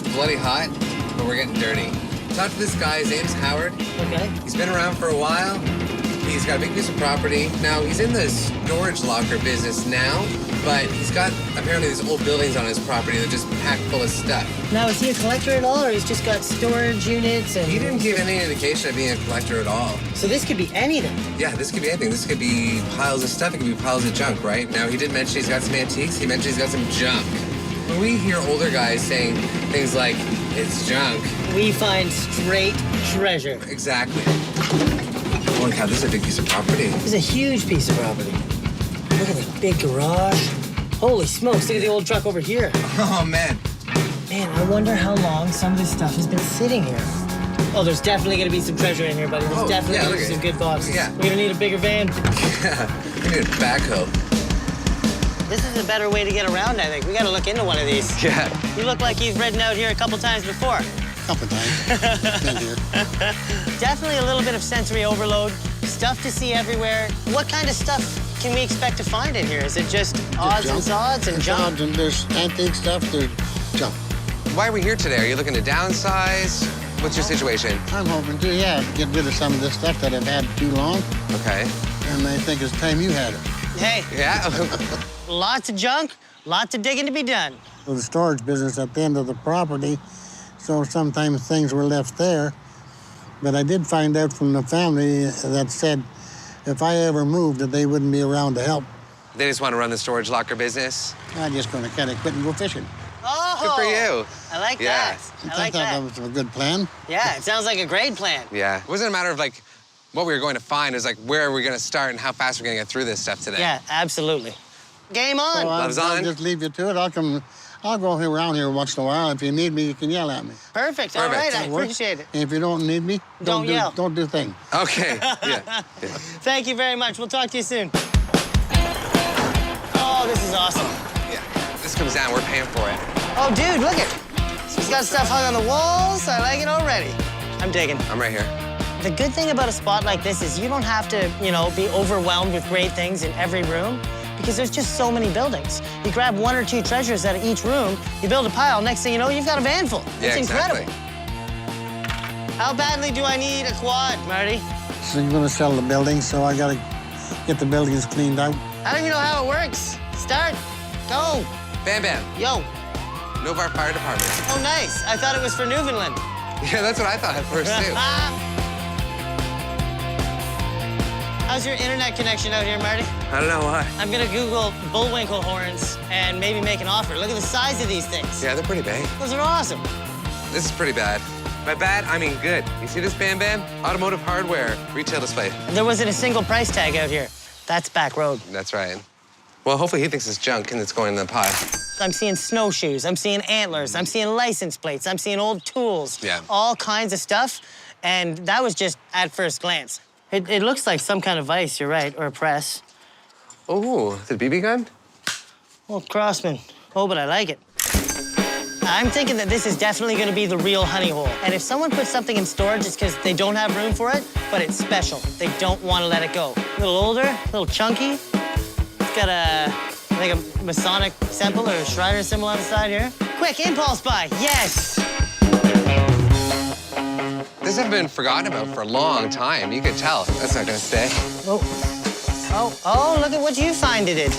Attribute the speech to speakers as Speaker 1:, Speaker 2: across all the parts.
Speaker 1: it's bloody hot, but we're getting dirty. Talk to this guy. His name's Howard.
Speaker 2: Okay.
Speaker 1: He's been around for a while. He's got a big piece of property. Now, he's in the storage locker business now, but he's got apparently these old buildings on his property that are just packed full of stuff.
Speaker 2: Now, is he a collector at all, or he's just got storage units? And
Speaker 1: He didn't give any indication of being a collector at all.
Speaker 2: So this could be anything.
Speaker 1: Yeah, this could be anything. This could be piles of stuff. It could be piles of junk, right? Now, he did mention he's got some antiques. He mentioned he's got some junk. When we hear older guys saying things like, it's junk.
Speaker 2: We find straight treasure.
Speaker 1: Exactly. Holy cow, this is a big piece of property.
Speaker 2: This is a huge piece of property. Look at the big garage. Holy smokes, look at the old truck over here.
Speaker 1: Oh, man.
Speaker 2: Man, I wonder how long some of this stuff has been sitting here. Oh, there's definitely gonna be some treasure in here, buddy. There's definitely gonna be some good boxes.
Speaker 1: Yeah.
Speaker 2: We're gonna need a bigger van.
Speaker 1: Yeah, we need a backhoe.
Speaker 2: This is a better way to get around, I think. We gotta look into one of these.
Speaker 1: Yeah.
Speaker 2: You look like you've ridden out here a couple times before.
Speaker 3: Couple times. Been here.
Speaker 2: Definitely a little bit of sensory overload. Stuff to see everywhere. What kind of stuff can we expect to find in here? Is it just odds and sods and
Speaker 3: There's
Speaker 2: junk?
Speaker 3: odds and there's antique stuff, there's junk.
Speaker 1: Why are we here today? Are you looking to downsize? What's your situation?
Speaker 3: I'm hoping to, get rid of some of this stuff that I've had too long,
Speaker 1: Okay.
Speaker 3: and I think it's time you had it.
Speaker 2: Hey,
Speaker 1: Yeah?
Speaker 2: lots of junk, lots of digging to be done.
Speaker 3: The storage business at the end of the property, so sometimes things were left there. But I did find out from the family that said if I ever moved, that they wouldn't be around to help.
Speaker 1: They just want to run the storage locker business?
Speaker 3: I'm just going to kind of quit and go fishing.
Speaker 2: Oh,
Speaker 1: Good for you.
Speaker 2: I like
Speaker 1: Yeah.
Speaker 2: that. I
Speaker 3: I
Speaker 2: like
Speaker 3: thought
Speaker 2: that.
Speaker 3: that was a good plan.
Speaker 2: Yeah, it sounds like a great plan.
Speaker 1: Yeah. It wasn't a matter of, like, what we were going to find. It was, like, where are we going to start and how fast we're going to get through this stuff today.
Speaker 2: Yeah, absolutely. Game on.
Speaker 3: So
Speaker 1: Gloves
Speaker 3: I'll
Speaker 1: on.
Speaker 3: just leave you to it. I'll go around here once in a while. If you need me, you can yell at me.
Speaker 2: Perfect. All right, I
Speaker 3: That works.
Speaker 2: appreciate it.
Speaker 3: And if you don't need me,
Speaker 2: Don't yell.
Speaker 3: Don't do things.
Speaker 1: Okay. Yeah.
Speaker 2: Thank you very much. We'll talk to you soon. Oh, this is awesome.
Speaker 1: Yeah. This comes down. We're paying for it.
Speaker 2: Oh, dude, look it. He's got stuff hung on the walls. I like it already. I'm digging.
Speaker 1: I'm right here.
Speaker 2: The good thing about a spot like this is you don't have to, be overwhelmed with great things in every room because there's just so many buildings. You grab one or two treasures out of each room, you build a pile, next thing you know, you've got a van full.
Speaker 1: Yeah,
Speaker 2: It's
Speaker 1: exactly.
Speaker 2: incredible. How badly do I need a quad, Marty?
Speaker 3: So you're gonna sell the building, so I gotta get the buildings cleaned out.
Speaker 2: I don't even know how it works. Start, go,
Speaker 1: Bam Bam.
Speaker 2: yo.
Speaker 1: Novar Fire Department.
Speaker 2: Oh, nice. I thought it was for Newfoundland.
Speaker 1: Yeah, that's what I thought at first, too.
Speaker 2: How's your internet connection out here, Marty?
Speaker 1: I don't know why.
Speaker 2: I'm gonna Google bullwinkle horns and maybe make an offer. Look at the size of these things.
Speaker 1: Yeah, they're pretty big.
Speaker 2: Those are awesome.
Speaker 1: This is pretty bad. By bad, I mean good. You see this Bam Bam? Automotive hardware, retail display.
Speaker 2: There wasn't a single price tag out here. That's Backroad.
Speaker 1: That's right. Well, hopefully he thinks it's junk and it's going in the pile.
Speaker 2: I'm seeing snowshoes, I'm seeing antlers, I'm seeing license plates, I'm seeing old tools.
Speaker 1: Yeah.
Speaker 2: All kinds of stuff, and that was just at first glance. It looks like some kind of vise, you're right, or a press.
Speaker 1: Oh, is it a BB gun?
Speaker 2: Old Crossman. Oh, but I like it. I'm thinking that this is definitely gonna be the real honey hole. And if someone puts something in storage, it's because they don't have room for it, but it's special. They don't want to let it go. A little older, a little chunky. It's got I think a Masonic symbol or a Shriner symbol on the side here. Quick, impulse buy, yes!
Speaker 1: This hasn't been forgotten about for a long time. You could tell. That's not gonna stay.
Speaker 2: Oh, look at what you find it.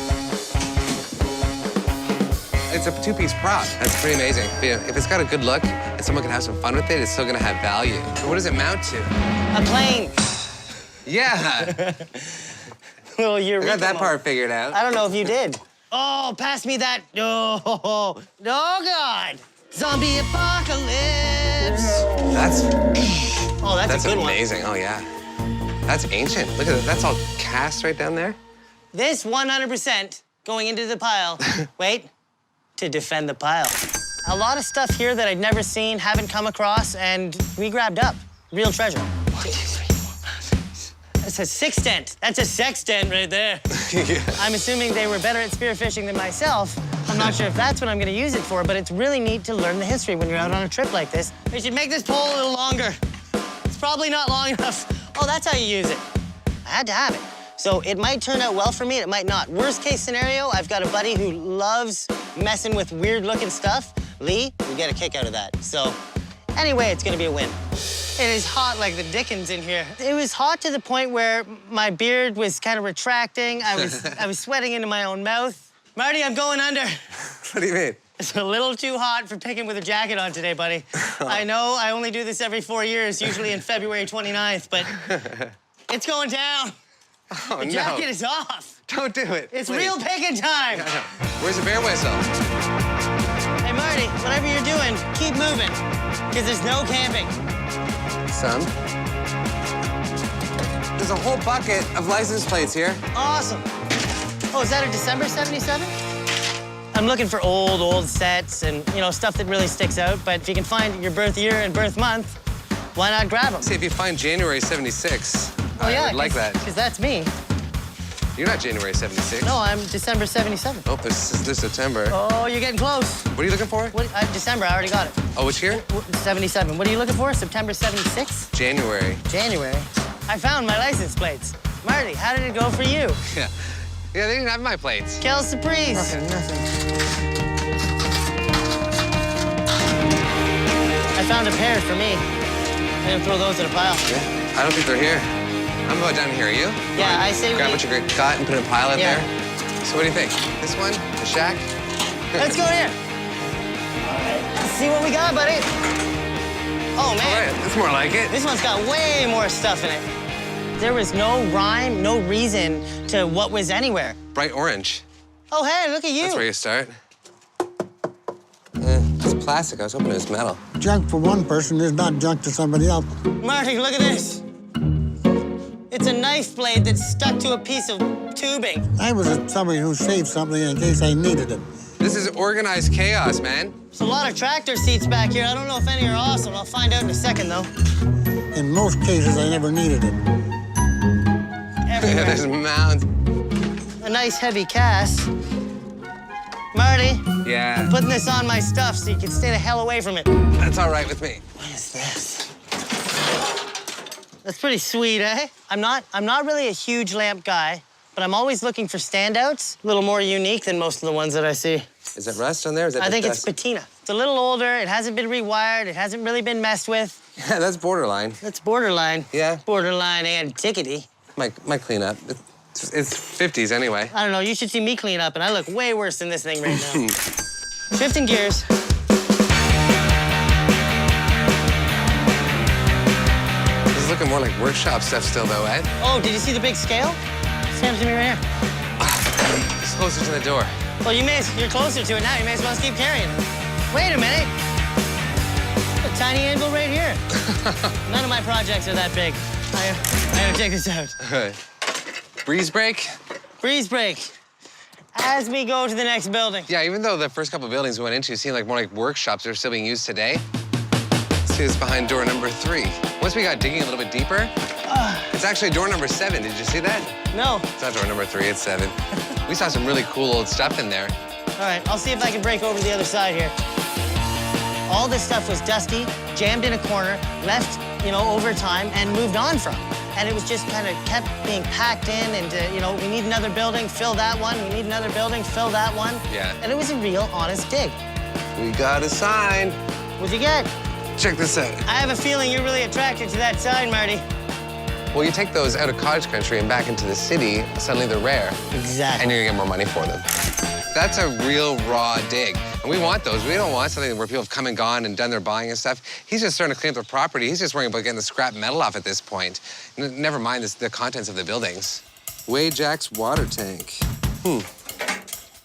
Speaker 1: It's a two-piece prop. That's pretty amazing. If it's got a good look and someone can have some fun with it, it's still gonna have value. So what does it mount to?
Speaker 2: A plane.
Speaker 1: Yeah.
Speaker 2: Little
Speaker 1: I
Speaker 2: Eureka
Speaker 1: got that
Speaker 2: moment.
Speaker 1: part figured out.
Speaker 2: I don't know if you did. Oh, pass me that. Oh, God. Zombie apocalypse.
Speaker 1: That's
Speaker 2: That's a good
Speaker 1: amazing. Oh, yeah. That's ancient. Look at that. That's all cast right down there.
Speaker 2: This 100% going into the pile. Wait, to defend the pile. A lot of stuff here that I'd never seen, haven't come across, and we grabbed up. Real treasure. 1, 2, 3, 4, 5, 6. That's a sextant. That's a sextant right there.
Speaker 1: Yeah.
Speaker 2: I'm assuming they were better at spearfishing than myself. I'm not sure if that's what I'm gonna use it for, but it's really neat to learn the history when you're out on a trip like this. We should make this pole a little longer. It's probably not long enough. Oh, that's how you use it. I had to have it. So it might turn out well for me, it might not. Worst case scenario, I've got a buddy who loves messing with weird looking stuff, Lee, we get a kick out of that. So anyway, it's gonna be a win. It is hot like the dickens in here. It was hot to the point where my beard was kind of retracting. I was sweating into my own mouth. Marty, I'm going under.
Speaker 1: What do you mean?
Speaker 2: It's a little too hot for picking with a jacket on today, buddy. I know I only do this every 4 years, usually in February 29th, but it's going down.
Speaker 1: Oh,
Speaker 2: The jacket is off.
Speaker 1: Don't do it.
Speaker 2: It's
Speaker 1: please.
Speaker 2: real picking time.
Speaker 1: Where's the bear whistle?
Speaker 2: Hey, Marty, whatever you're doing, keep moving, because there's no camping.
Speaker 1: Some. There's a whole bucket of license plates here.
Speaker 2: Awesome. Oh, is that a December 77? I'm looking for old sets and, you know, stuff that really sticks out, but if you can find your birth year and birth month, why not grab them?
Speaker 1: See, if you find January 76,
Speaker 2: Oh, yeah,
Speaker 1: I would like that.
Speaker 2: Because that's me.
Speaker 1: You're not January 76.
Speaker 2: No, I'm December 77.
Speaker 1: Oh, this is September.
Speaker 2: Oh, you're getting close.
Speaker 1: What are you looking for?
Speaker 2: December, I already got it.
Speaker 1: Oh, which year?
Speaker 2: 77. What are you looking for? September 76?
Speaker 1: January.
Speaker 2: January. I found my license plates. Marty, how did it go for you?
Speaker 1: Yeah. Yeah, they didn't have my plates.
Speaker 2: Quelle surprise.
Speaker 1: Okay, nothing.
Speaker 2: I found a pair for me. I'm gonna throw those in a pile.
Speaker 1: Yeah. I don't think they're here. I'm about down here. Are you?
Speaker 2: Yeah, I say
Speaker 1: Grab what you got and put in a pile out
Speaker 2: Yeah.
Speaker 1: there. So what do you think? This one? The shack?
Speaker 2: Let's go here. All right, let's see what we got, buddy. Oh,
Speaker 1: All
Speaker 2: man.
Speaker 1: right, that's more like it.
Speaker 2: This one's got way more stuff in it. There was no rhyme, no reason to what was anywhere.
Speaker 1: Bright orange.
Speaker 2: Oh, hey, look at you.
Speaker 1: That's where you start. It's plastic. I was hoping it was metal.
Speaker 3: Junk for one person is not junk to somebody else.
Speaker 2: Marty, look at this. It's a knife blade that's stuck to a piece of tubing.
Speaker 3: I was somebody who saved something in case I needed it.
Speaker 1: This is organized chaos, man.
Speaker 2: There's a lot of tractor seats back here. I don't know if any are awesome. I'll find out in a second, though.
Speaker 3: In most cases, I never needed it.
Speaker 2: Everywhere.
Speaker 1: There's mounds.
Speaker 2: A nice heavy cast. Marty,
Speaker 1: Yeah.
Speaker 2: I'm putting this on my stuff so you can stay the hell away from it.
Speaker 1: That's all right with me.
Speaker 2: What is this? That's pretty sweet, eh? I'm not really a huge lamp guy, but I'm always looking for standouts, a little more unique than most of the ones that I see.
Speaker 1: Is that rust on there? Or is that
Speaker 2: I think
Speaker 1: dust?
Speaker 2: it's patina. It's a little older, it hasn't been rewired, it hasn't really been messed with.
Speaker 1: Yeah, that's borderline.
Speaker 2: That's borderline.
Speaker 1: Yeah.
Speaker 2: Borderline antiquity.
Speaker 1: Might clean up. It's 50s anyway.
Speaker 2: I don't know, you should see me clean up, and I look way worse than this thing right now. Shifting gears.
Speaker 1: This is looking more like workshop stuff still, though, Ed.
Speaker 2: Oh, did you see the big scale? Sam's to me right here.
Speaker 1: It's closer to the door.
Speaker 2: Well, you're closer to it now. You may as well keep carrying it. Wait a minute. A tiny anvil right here. None of my projects are that big. I gotta check this out.
Speaker 1: Breeze break?
Speaker 2: Breeze break. As we go to the next building.
Speaker 1: Yeah, even though the first couple of buildings we went into seemed like more like workshops that are still being used today. See what's behind door number 3. Once we got digging a little bit deeper, it's actually door number 7. Did you see that?
Speaker 2: No.
Speaker 1: It's not door number 3, it's 7. We saw some really cool old stuff in there.
Speaker 2: All right, I'll see if I can break over to the other side here. All this stuff was dusty, jammed in a corner, left, over time, and moved on from. And it was just kind of kept being packed in into, we need another building, fill that one. We need another building, fill that one.
Speaker 1: Yeah.
Speaker 2: And it was a real honest dig.
Speaker 1: We got a sign.
Speaker 2: What'd you get?
Speaker 1: Check this out.
Speaker 2: I have a feeling you're really attracted to that sign, Marty.
Speaker 1: Well, you take those out of cottage country and back into the city, suddenly they're rare.
Speaker 2: Exactly.
Speaker 1: And you're gonna get more money for them. That's a real raw dig. And we want those. We don't want something where people have come and gone and done their buying and stuff. He's just starting to clean up the property. He's just worrying about getting the scrap metal off at this point. Never mind the contents of the buildings. Wade Jack's water tank.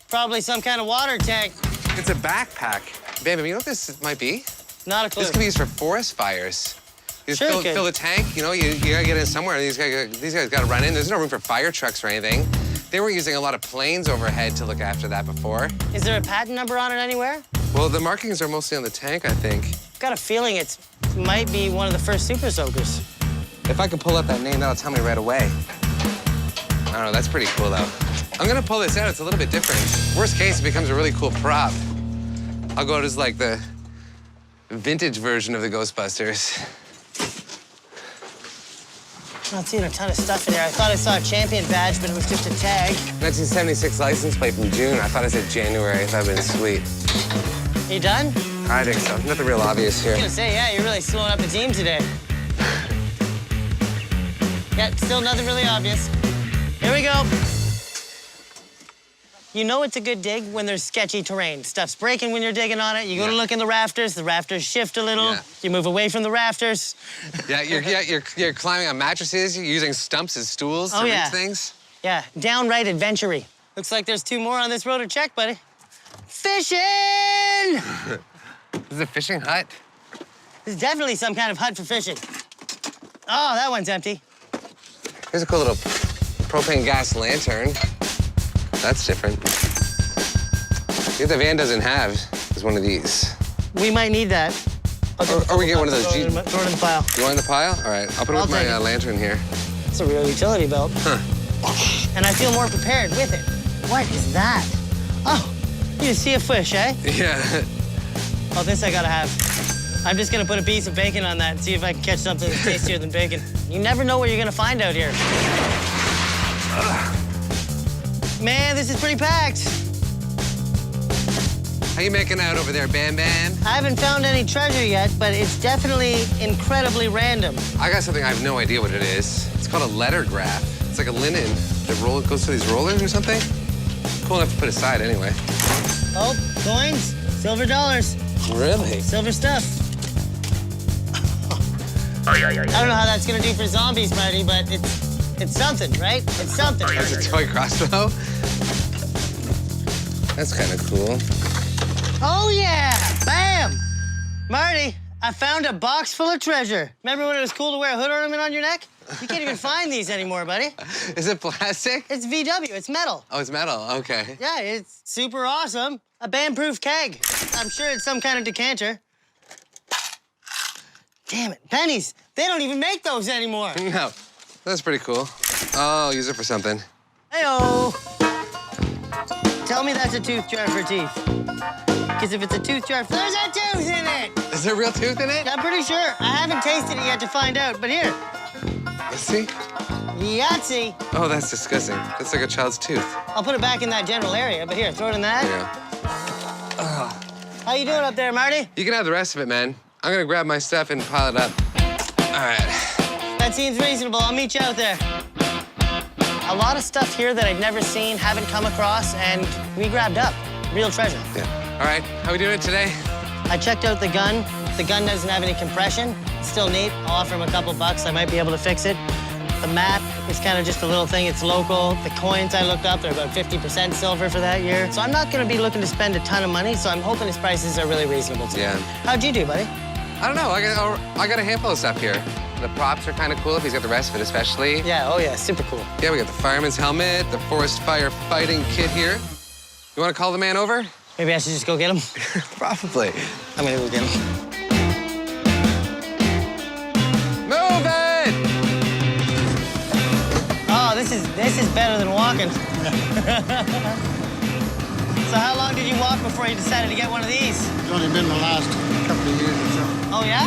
Speaker 2: Probably some kind of water tank.
Speaker 1: It's a backpack. Babe, you know what this might be?
Speaker 2: Not a clue.
Speaker 1: This could be used for forest fires. You just
Speaker 2: Sure
Speaker 1: fill the tank, you gotta get in somewhere. These guys gotta run in. There's no room for fire trucks or anything. They were using a lot of planes overhead to look after that before.
Speaker 2: Is there a patent number on it anywhere?
Speaker 1: Well, the markings are mostly on the tank, I think.
Speaker 2: Got a feeling it might be one of the first super soakers.
Speaker 1: If I can pull up that name, that'll tell me right away. I don't know, that's pretty cool, though. I'm gonna pull this out. It's a little bit different. Worst case, it becomes a really cool prop. I'll go as, like, the vintage version of the Ghostbusters.
Speaker 2: I'm not seeing a ton of stuff in here. I thought I saw a champion badge, but it was just a tag.
Speaker 1: 1976 license plate from June. I thought it said January. That'd been sweet.
Speaker 2: You done?
Speaker 1: I think so. Nothing real obvious here.
Speaker 2: I was gonna say, yeah, you're really slowing up the team today. Yeah, still nothing really obvious. Here we go. You know it's a good dig when there's sketchy terrain. Stuff's breaking when you're digging on it. You go to look in the rafters shift a little.
Speaker 1: Yeah.
Speaker 2: You move away from the rafters.
Speaker 1: Yeah, you're climbing on mattresses. You're using stumps as stools to reach things.
Speaker 2: Yeah, downright adventure-y. Looks like there's 2 more on this road to check, buddy. Fishing!
Speaker 1: This is a fishing hut.
Speaker 2: This is definitely some kind of hut for fishing. Oh, that one's empty.
Speaker 1: Here's a cool little propane gas lantern. That's different. What the van doesn't have is one of these.
Speaker 2: We might need that.
Speaker 1: Or we get one of those.
Speaker 2: Throw it in the pile.
Speaker 1: You want in the pile? All right, I'll put it with my lantern here.
Speaker 2: It's a real utility belt.
Speaker 1: Huh.
Speaker 2: And I feel more prepared with it. What is that? Oh, you just see a fish, eh?
Speaker 1: Yeah.
Speaker 2: Oh, this I gotta have. I'm just gonna put a piece of bacon on that and see if I can catch something that's tastier than bacon. You never know what you're gonna find out here. Man, this is pretty packed.
Speaker 1: How you making out over there, Bam Bam?
Speaker 2: I haven't found any treasure yet, but it's definitely incredibly random.
Speaker 1: I got something I have no idea what it is. It's called a letter graph. It's like a linen that goes through these rollers or something. Cool enough to put aside anyway.
Speaker 2: Oh, coins, silver dollars.
Speaker 1: Really?
Speaker 2: Silver stuff. I don't know how that's gonna do for zombies, Marty, but it's something, right? It's something.
Speaker 1: That's a toy crossbow? That's kind of cool.
Speaker 2: Oh, yeah! Bam! Marty, I found a box full of treasure. Remember when it was cool to wear a hood ornament on your neck? You can't even find these anymore, buddy.
Speaker 1: Is it plastic?
Speaker 2: It's VW, it's metal.
Speaker 1: Oh, it's metal, okay.
Speaker 2: Yeah, it's super awesome. A band-proof keg. I'm sure it's some kind of decanter. Damn it, pennies. They don't even make those anymore.
Speaker 1: No, that's pretty cool. Oh, I'll use it for something.
Speaker 2: Hey-oh. Tell me that's a tooth jar for teeth. Because if it's a tooth jar, there's a tooth in it!
Speaker 1: Is there a real tooth in it?
Speaker 2: I'm pretty sure. I haven't tasted it yet to find out, but here.
Speaker 1: Let's see.
Speaker 2: Yahtzee.
Speaker 1: Oh, that's disgusting. That's like a child's tooth.
Speaker 2: I'll put it back in that general area, but here, throw it in that.
Speaker 1: Yeah.
Speaker 2: How you doing up there, Marty?
Speaker 1: You can have the rest of it, man. I'm gonna grab my stuff and pile it up. All right.
Speaker 2: That seems reasonable. I'll meet you out there. A lot of stuff here that I've never seen, haven't come across, and we grabbed up. Real treasure.
Speaker 1: Yeah. All right, how we doing it today?
Speaker 2: I checked out the gun. The gun doesn't have any compression. It's still neat. I'll offer him a couple bucks. I might be able to fix it. The map is kind of just a little thing. It's local. The coins I looked up, they're about 50% silver for that year. So I'm not gonna be looking to spend a ton of money, so I'm hoping his prices are really reasonable today.
Speaker 1: Yeah.
Speaker 2: How'd you do, buddy?
Speaker 1: I don't know, I got a handful of stuff here. The props are kind of cool if he's got the rest of it, especially.
Speaker 2: Yeah, oh yeah, super cool.
Speaker 1: Yeah, we got the fireman's helmet, the forest fire fighting kit here. You want to call the man over?
Speaker 2: Maybe I should just go get him?
Speaker 1: Probably.
Speaker 2: I'm gonna go get him.
Speaker 1: Move it!
Speaker 2: Oh, this is better than walking. So how long did you walk before you decided to get one of these?
Speaker 3: It's only been the last couple of years or so.
Speaker 2: Oh, yeah?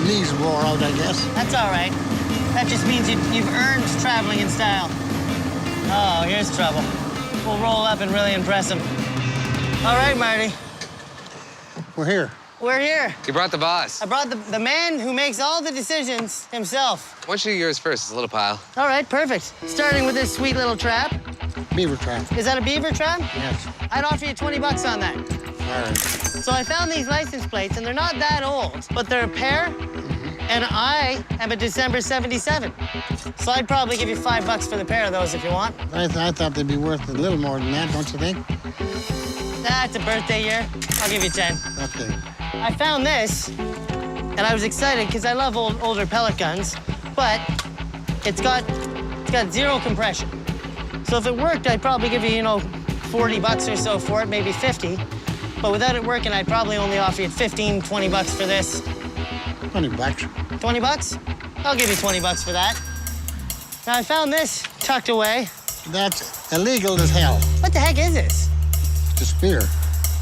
Speaker 3: Knees wore out, I guess.
Speaker 2: That's all right. That just means you've earned traveling in style. Oh, here's trouble. We'll roll up and really impress him. All right, Marty.
Speaker 3: We're here.
Speaker 2: We're here.
Speaker 1: You brought the boss.
Speaker 2: I brought the man who makes all the decisions himself.
Speaker 1: Why don't you do yours first? It's a little pile.
Speaker 2: All right, perfect. Starting with this sweet little trap.
Speaker 3: Beaver trap.
Speaker 2: Is that a beaver trap?
Speaker 3: Yes.
Speaker 2: I'd offer you 20 bucks on that.
Speaker 3: All right.
Speaker 2: So I found these license plates, and they're not that old, but they're a pair, and I am a December 77. So I'd probably give you $5 for the pair of those if you want.
Speaker 3: I thought they'd be worth a little more than that, don't you think?
Speaker 2: That's a birthday year. I'll give you 10.
Speaker 3: Okay.
Speaker 2: I found this, and I was excited because I love older pellet guns, but it's got zero compression. So if it worked, I'd probably give you, $40 or so for it, maybe 50. But without it working, I'd probably only offer you 15, 20 bucks for this.
Speaker 3: 20 bucks.
Speaker 2: 20 bucks? I'll give you 20 bucks for that. Now, I found this tucked away.
Speaker 3: That's illegal as hell.
Speaker 2: What the heck is this?
Speaker 3: It's a spear.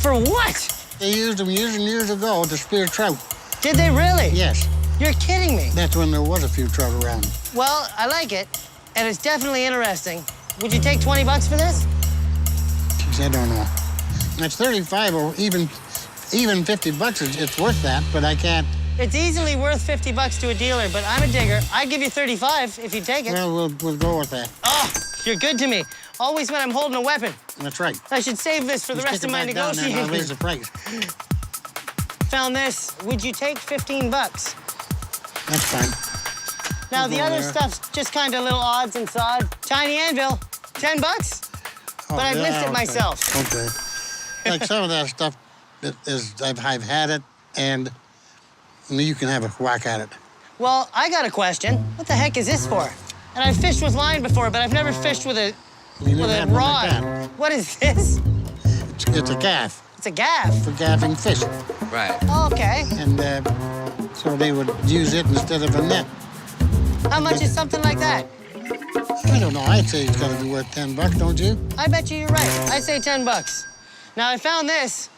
Speaker 2: For what?
Speaker 3: They used them years and years ago to spear trout.
Speaker 2: Did they really?
Speaker 3: Yes.
Speaker 2: You're kidding me.
Speaker 3: That's when there was a few trout around.
Speaker 2: Well, I like it, and it's definitely interesting. Would you take 20 bucks for this?
Speaker 3: Jeez, I don't know. That's 35 or even even 50 bucks, it's worth that, but I can't.
Speaker 2: It's easily worth 50 bucks to a dealer, but I'm a digger. I'd give you 35 if you take it.
Speaker 3: Well, we'll go with that.
Speaker 2: Oh, you're good to me. Always when I'm holding a weapon.
Speaker 3: That's right.
Speaker 2: I should save this for the rest of my negotiating.
Speaker 3: I'll raise the price.
Speaker 2: Found this. Would you take 15 bucks?
Speaker 3: That's fine.
Speaker 2: Now,
Speaker 3: We'll
Speaker 2: the
Speaker 3: go
Speaker 2: other
Speaker 3: there.
Speaker 2: stuff's just kind of little odds and sods. Tiny anvil, 10 bucks.
Speaker 3: Oh,
Speaker 2: But I'd lift it
Speaker 3: okay.
Speaker 2: myself.
Speaker 3: Okay. Like some of that stuff I've had it, and you can have a whack at it.
Speaker 2: Well, I got a question. What the heck is this for? And I've fished with line before, but I've never fished with a
Speaker 3: You never had one
Speaker 2: rod.
Speaker 3: like that.
Speaker 2: What is this?
Speaker 3: It's a gaff
Speaker 2: It's a gaff.
Speaker 3: for gaffing fish,
Speaker 1: Right.
Speaker 2: Oh, okay.
Speaker 3: and so they would use it instead of a net.
Speaker 2: How much is something like that?
Speaker 3: I don't know. I'd say it's got to be worth 10 bucks, don't you?
Speaker 2: I bet you're right. I say 10 bucks. Now, I found this,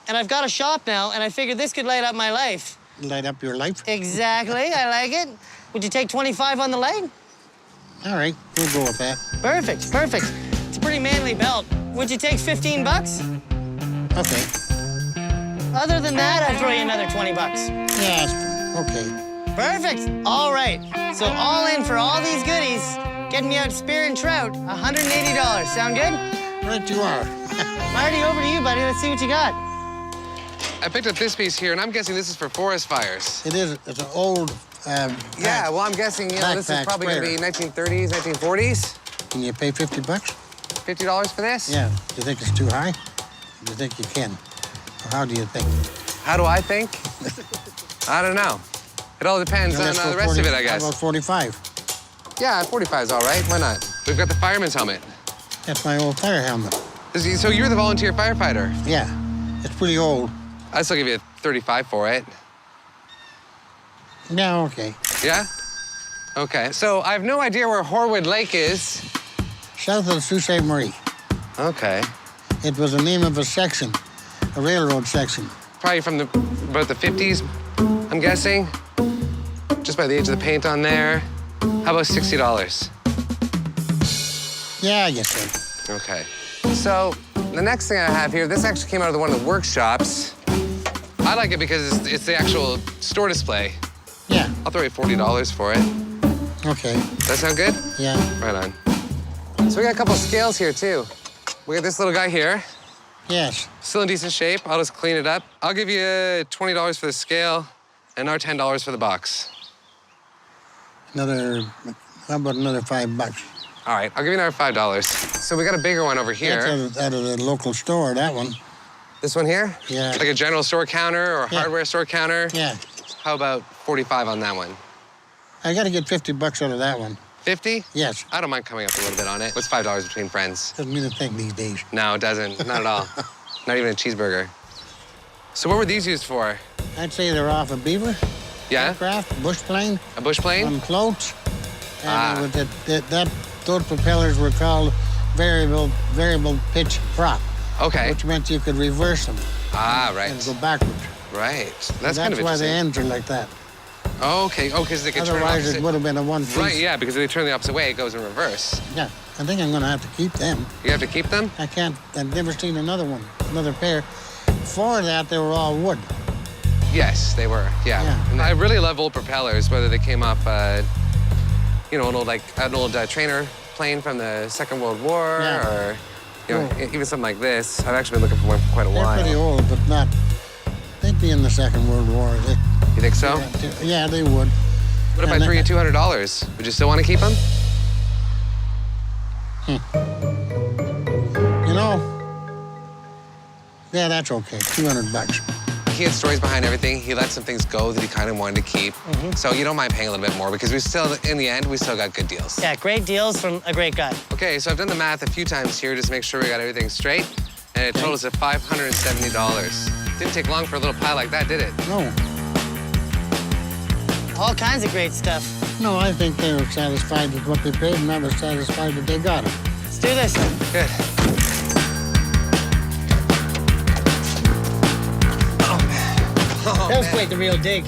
Speaker 2: and I've got a shop now, and I figured this could light up my life.
Speaker 3: Light up your life.
Speaker 2: Exactly. I like it. Would you take 25 on the light?
Speaker 3: All right, we'll go with that.
Speaker 2: Perfect, perfect. It's a pretty manly belt. Would you take 15 bucks?
Speaker 3: Okay.
Speaker 2: Other than that, I'd throw you another 20 bucks.
Speaker 3: Yeah, okay.
Speaker 2: Perfect. All right. So all in for all these goodies, getting me out spear and trout, $180. Sound good?
Speaker 3: Right you are.
Speaker 2: Marty, over to you, buddy. Let's see what you got.
Speaker 1: I picked up this piece here, and I'm guessing this is for forest fires.
Speaker 3: It is. It's an old.
Speaker 1: Yeah, well, I'm guessing, this is
Speaker 3: backpack
Speaker 1: probably going to be
Speaker 3: sprayer.
Speaker 1: 1930s, 1940s.
Speaker 3: Can you pay 50 bucks?
Speaker 1: $50 for this?
Speaker 3: Yeah. Do you think it's too high? Do you think you can? Or how do you think?
Speaker 1: How do I think? I don't know. It all depends
Speaker 3: Now,
Speaker 1: on
Speaker 3: let's go
Speaker 1: the rest
Speaker 3: 40
Speaker 1: of it, I
Speaker 3: How
Speaker 1: guess.
Speaker 3: about 45?
Speaker 1: Yeah, 45 is all right. Why not? We've got the fireman's helmet.
Speaker 3: That's my old fire helmet.
Speaker 1: So you're the volunteer firefighter.
Speaker 3: Yeah. It's pretty old.
Speaker 1: I'd still give you 35 for it.
Speaker 3: Yeah, okay.
Speaker 1: Yeah? Okay. So I have no idea where Horwood Lake is.
Speaker 3: South of Sault Ste. Marie.
Speaker 1: Okay.
Speaker 3: It was the name of a section, a railroad section.
Speaker 1: Probably from about the 50s, I'm guessing. Just by the age of the paint on there. How about $60?
Speaker 3: Yeah, I guess so.
Speaker 1: Okay. So the next thing I have here, this actually came out of one of the workshops. I like it because it's the actual store display.
Speaker 3: Yeah,
Speaker 1: I'll throw you $40 for it.
Speaker 3: okay.
Speaker 1: Does that sound good?
Speaker 3: Yeah.
Speaker 1: Right on. So we got a couple of scales here, too. We got this little guy here.
Speaker 3: Yes.
Speaker 1: Still in decent shape. I'll just clean it up. I'll give you $20 for the scale and another $10 for the box.
Speaker 3: How about another 5 bucks?
Speaker 1: All right, I'll give you another $5. So we got a bigger one over here.
Speaker 3: That's out of the local store, that one.
Speaker 1: This one here?
Speaker 3: Yeah.
Speaker 1: Like a general store counter or a
Speaker 3: Yeah.
Speaker 1: hardware store counter?
Speaker 3: Yeah.
Speaker 1: How about 45 on that one?
Speaker 3: I got to get 50 bucks out of that one.
Speaker 1: 50?
Speaker 3: Yes.
Speaker 1: I don't mind coming up a little bit on it. What's $5 between friends?
Speaker 3: Doesn't mean a thing these days.
Speaker 1: No, it doesn't. Not at all. Not even a cheeseburger. So what were these used for?
Speaker 3: I'd say they're off a beaver,
Speaker 1: Yeah?
Speaker 3: aircraft, bush plane,
Speaker 1: A bush plane?
Speaker 3: on floats. And
Speaker 1: Ah.
Speaker 3: those propellers were called variable pitch prop,
Speaker 1: Okay.
Speaker 3: which meant you could reverse them
Speaker 1: Ah,
Speaker 3: and
Speaker 1: right.
Speaker 3: go backwards.
Speaker 1: Right.
Speaker 3: And
Speaker 1: That's kind of
Speaker 3: why the
Speaker 1: interesting.
Speaker 3: ends are like that.
Speaker 1: Oh, okay. Oh, because they could turn
Speaker 3: Otherwise,
Speaker 1: opposite.
Speaker 3: it would have been a one-piece.
Speaker 1: Right, yeah, because if they turn the opposite way, it goes in reverse.
Speaker 3: Yeah, I think I'm going to have to keep them.
Speaker 1: You have to keep them?
Speaker 3: I can't. I've never seen another one, another pair. Before that, they were all wood.
Speaker 1: Yes, they were. Yeah.
Speaker 3: Yeah.
Speaker 1: And I really love old propellers, whether they came off, an old trainer plane from the Second World War,
Speaker 3: Yeah.
Speaker 1: or
Speaker 3: Cool.
Speaker 1: even something like this. I've actually been looking for one for quite a
Speaker 3: They're
Speaker 1: while.
Speaker 3: pretty old, but not. They'd be in the Second World War.
Speaker 1: You think so?
Speaker 3: Yeah, they would.
Speaker 1: What if I
Speaker 3: And
Speaker 1: threw you $200? Would you still want to keep them?
Speaker 3: You know. Yeah, that's okay. 200 bucks.
Speaker 1: He had stories behind everything. He let some things go that he kind of wanted to keep. So you don't mind paying a little bit more because in the end, we still got good deals.
Speaker 2: Yeah, great deals from a great guy.
Speaker 1: Okay, so I've done the math a few times here just to make sure we got everything straight, and it totals at $570. Didn't take long for a little pile like that, did it?
Speaker 3: No.
Speaker 2: All kinds of great stuff.
Speaker 3: No, I think they were satisfied with what they paid, and I was satisfied that they got it.
Speaker 2: Let's do this.
Speaker 1: Good.
Speaker 2: That was quite the real dig.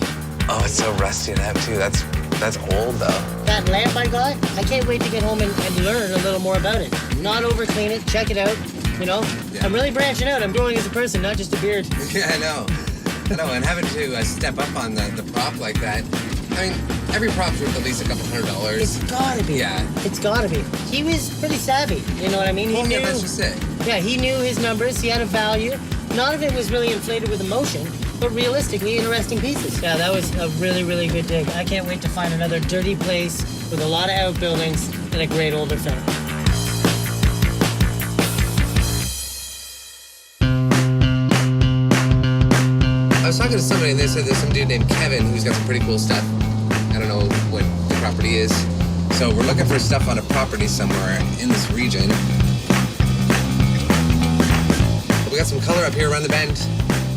Speaker 1: Oh, it's so rusty now, too. That's old, though.
Speaker 2: That lamp I got, I can't wait to get home and learn a little more about it. Not overclean it, check it out. you know?
Speaker 1: Yeah.
Speaker 2: I'm really branching out. I'm growing as a person, not just a beard.
Speaker 1: Yeah, I know. And having to step up on the prop like that. I mean, every prop's worth at least a couple $100.
Speaker 2: It's gotta be.
Speaker 1: Yeah.
Speaker 2: It's gotta be. He was pretty savvy, you know what I mean? He knew.
Speaker 1: Yeah, that's just it.
Speaker 2: Yeah, he knew his numbers. He had a value. None of it was really inflated with emotion, but realistically interesting pieces. Yeah, that was a really, really good dig. I can't wait to find another dirty place with a lot of outbuildings and a great older family.
Speaker 1: I was talking to somebody and they said there's some dude named Kevin who's got some pretty cool stuff. I don't know what the property is. So we're looking for stuff on a property somewhere in this region. We got some color up here around the bend.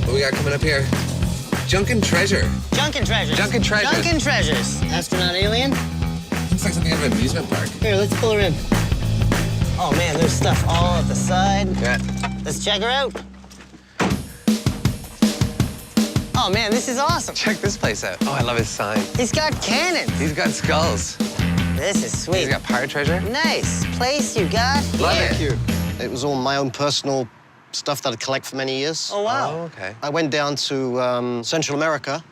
Speaker 1: What we got coming up here? Junkin' Treasure.
Speaker 2: Junkin' Treasures.
Speaker 1: Junkin' Treasures.
Speaker 2: Junkin' Treasures. Astronaut alien?
Speaker 1: Looks like something out of an amusement park.
Speaker 2: Here, let's pull her in. Oh, man, there's stuff all at the side.
Speaker 1: Yeah.
Speaker 2: Let's check her out. Oh, man, this is awesome.
Speaker 1: Check this place out. Oh, I love his sign.
Speaker 2: He's got cannons.
Speaker 1: He's got skulls.
Speaker 2: This is sweet.
Speaker 1: He's got pirate treasure.
Speaker 2: Nice place you got
Speaker 1: Love
Speaker 2: here.
Speaker 1: it.
Speaker 4: Thank you. It was all my own personal stuff that I'd collect for many years.
Speaker 2: Oh, wow.
Speaker 1: Oh, okay.
Speaker 4: I went down to Central America,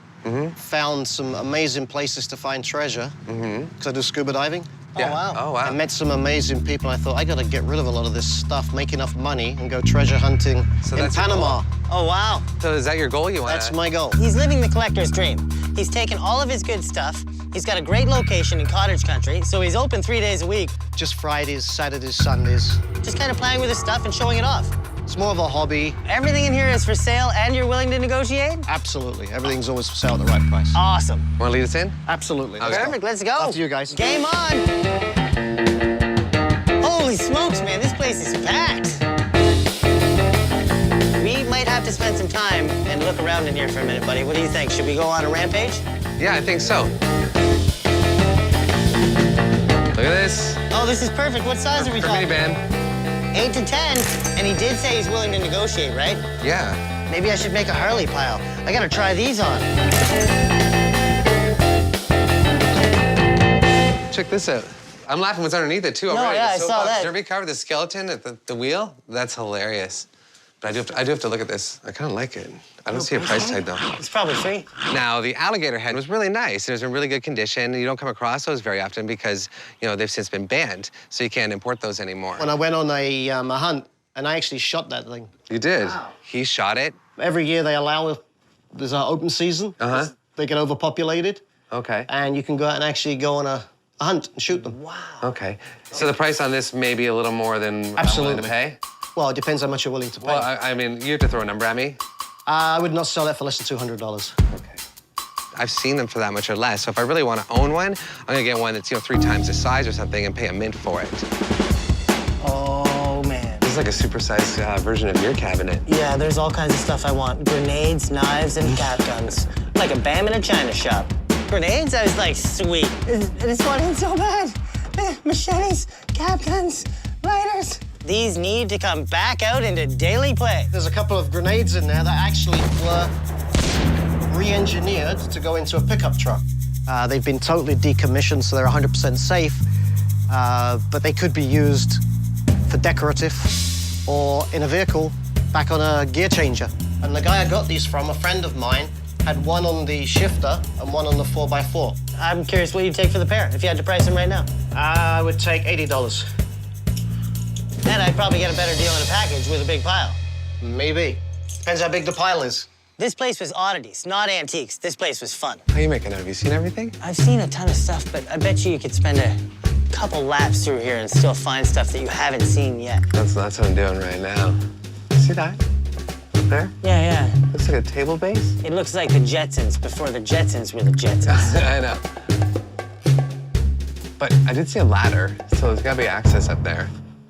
Speaker 4: found some amazing places to find treasure, because I do scuba diving.
Speaker 1: Yeah.
Speaker 2: wow.
Speaker 1: Oh, wow.
Speaker 4: I met some amazing people. I thought, I gotta get rid of a lot of this stuff, make enough money, and go treasure hunting
Speaker 1: So
Speaker 4: in
Speaker 1: that's your
Speaker 4: Panama.
Speaker 2: Oh, wow.
Speaker 1: So is that your goal? You want
Speaker 4: That's my goal.
Speaker 2: He's living the collector's dream. He's taken all of his good stuff. He's got a great location in cottage country, so he's open 3 days a week,
Speaker 4: Just Fridays, Saturdays, Sundays.
Speaker 2: just kind of playing with his stuff and showing it off.
Speaker 4: It's more of a hobby.
Speaker 2: Everything in here is for sale, and you're willing to negotiate?
Speaker 4: Absolutely. Everything's always for sale at the right price.
Speaker 2: Awesome.
Speaker 1: Want to lead us in?
Speaker 4: Absolutely.
Speaker 1: Okay.
Speaker 2: Perfect, let's go.
Speaker 4: After you guys.
Speaker 2: Game on. Holy smokes, man, this place is packed. We might have to spend some time and look around in here for a minute, buddy. What do you think? Should we go on a rampage?
Speaker 1: Yeah, I think so. Look at this.
Speaker 2: Oh, this is perfect. What size are we
Speaker 1: For
Speaker 2: talking?
Speaker 1: minivan.
Speaker 2: 8 to 10. And he did say he's willing to negotiate, right?
Speaker 1: Yeah.
Speaker 2: Maybe I should make a Harley pile. I gotta try these on.
Speaker 1: Check this out. I'm laughing what's underneath it, too.
Speaker 2: No,
Speaker 1: already.
Speaker 2: yeah,
Speaker 1: The
Speaker 2: I saw
Speaker 1: soapbox
Speaker 2: that.
Speaker 1: derby cover, the skeleton at the wheel. That's hilarious. But I do have to look at this. I kind of like it. I don't see a price tag, though.
Speaker 2: It's probably free.
Speaker 1: Now, the alligator head was really nice. It was in really good condition. You don't come across those very often because, you know, they've since been banned, so you can't import those anymore.
Speaker 4: When I went on a hunt, and I actually shot that thing.
Speaker 1: You did?
Speaker 2: Wow.
Speaker 1: He shot it?
Speaker 4: Every year they allow, there's an open season.
Speaker 1: Uh-huh.
Speaker 4: They get overpopulated,
Speaker 1: Okay.
Speaker 4: and you can go out and actually go on a hunt and shoot them.
Speaker 2: Wow.
Speaker 1: Okay. So the price on this may be a little more than I'm willing
Speaker 4: Absolutely.
Speaker 1: to pay?
Speaker 4: Well, it depends how much you're willing to pay.
Speaker 1: Well, I mean, you have to throw a number at me.
Speaker 4: I would not sell that for less than $200.
Speaker 1: Okay. I've seen them for that much or less. So if I really want to own one, I'm gonna get one that's, you know, 3 times the size or something and pay a mint for it.
Speaker 2: Oh, man.
Speaker 1: This is like a supersized version of your cabinet.
Speaker 2: Yeah, there's all kinds of stuff I want. Grenades, knives, and cap guns. Like a bam in a china shop. Grenades? I was like, sweet. This one ain't so bad. Machetes, cap guns, lighters. These need to come back out into daily play.
Speaker 4: There's a couple of grenades in there that actually were re-engineered to go into a pickup truck. They've been totally decommissioned, so they're 100% safe, but they could be used for decorative or in a vehicle back on a gear changer. And the guy I got these from, a friend of mine, had one on the shifter and one on the 4x4.
Speaker 2: I'm curious what you'd take for the pair, if you had to price them right now.
Speaker 4: I would take $80.
Speaker 2: And I'd probably get a better deal in a package with a big pile.
Speaker 4: Maybe. Depends how big the pile is.
Speaker 2: This place was oddities, not antiques. This place was fun.
Speaker 1: How are you making out? Have you seen everything?
Speaker 2: I've seen a ton of stuff, but I bet you could spend a couple laps through here and still find stuff that you haven't seen yet.
Speaker 1: That's what I'm doing right now. See that? Up there?
Speaker 2: Yeah.
Speaker 1: Looks like a table base.
Speaker 2: It looks like the Jetsons before the Jetsons were the Jetsons.
Speaker 1: I know. But I did see a ladder, so there's gotta be access up there.